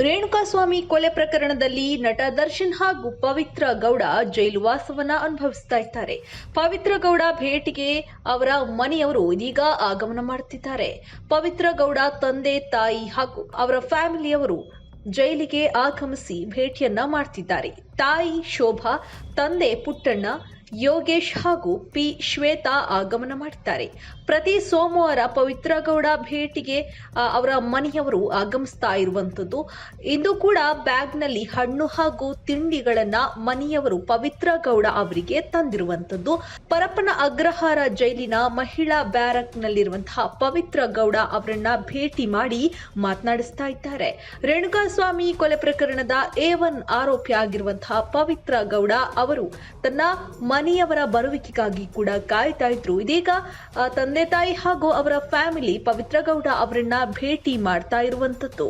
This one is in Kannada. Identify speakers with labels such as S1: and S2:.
S1: ರೇಣುಕಾಸ್ವಾಮಿ ಕೊಲೆ ಪ್ರಕರಣದಲ್ಲಿ ನಟ ದರ್ಶನ್ ಹಾಗೂ ಪವಿತ್ರ ಗೌಡ ಜೈಲುವಾಸವನ್ನ ಅನುಭವಿಸ್ತಾ ಇದ್ದಾರೆ. ಪವಿತ್ರ ಗೌಡ ಭೇಟಿಗೆ ಅವರ ಮನೆಯವರು ಇದೀಗ ಆಗಮನ ಮಾಡುತ್ತಿದ್ದಾರೆ. ಪವಿತ್ರ ಗೌಡ ತಂದೆ, ತಾಯಿ ಹಾಗೂ ಅವರ ಫ್ಯಾಮಿಲಿಯವರು ಜೈಲಿಗೆ ಆಗಮಿಸಿ ಭೇಟಿಯನ್ನ ಮಾಡ್ತಿದ್ದಾರೆ. ತಾಯಿ ಶೋಭಾ, ತಂದೆ ಪುಟ್ಟಣ್ಣ, ಯೋಗೇಶ್ ಹಾಗೂ ಪಿ ಶ್ವೇತಾ ಆಗಮನ ಮಾಡಿದ್ದಾರೆ. ಪ್ರತಿ ಸೋಮವಾರ ಪವಿತ್ರ ಗೌಡ ಭೇಟಿಗೆ ಅವರ ಮನೆಯವರು ಆಗಮಿಸ್ತಾ ಇರುವಂತದ್ದು. ಇಂದು ಕೂಡ ಬ್ಯಾಗ್ನಲ್ಲಿ ಹಣ್ಣು ಹಾಗೂ ತಿಂಡಿಗಳನ್ನ ಮನೆಯವರು ಪವಿತ್ರ ಗೌಡ ಅವರಿಗೆ ತಂದಿರುವಂತದ್ದು. ಪರಪ್ಪನ ಅಗ್ರಹಾರ ಜೈಲಿನ ಮಹಿಳಾ ಬ್ಯಾರಕ್ನಲ್ಲಿರುವಂತಹ ಪವಿತ್ರ ಗೌಡ ಅವರನ್ನ ಭೇಟಿ ಮಾಡಿ ಮಾತನಾಡಿಸ್ತಾ ಇದ್ದಾರೆ. ರೇಣುಕಾಸ್ವಾಮಿ ಕೊಲೆ ಪ್ರಕರಣದ A1 ಆರೋಪಿ ಆಗಿರುವಂತಹ ಪವಿತ್ರ ಗೌಡ ಅವರು ತನ್ನ ಮನೆಯವರ ಬರುವಿಕೆಗಾಗಿ ಕೂಡ ಕಾಯ್ತಾ ಇದ್ರು. ಇದೀಗ ತಂದೆ ತಾಯಿ ಹಾಗೂ ಅವರ ಫ್ಯಾಮಿಲಿ ಪವಿತ್ರ ಗೌಡ ಅವರನ್ನ ಭೇಟಿ ಮಾಡ್ತಾ ಇರುವಂತದ್ದು.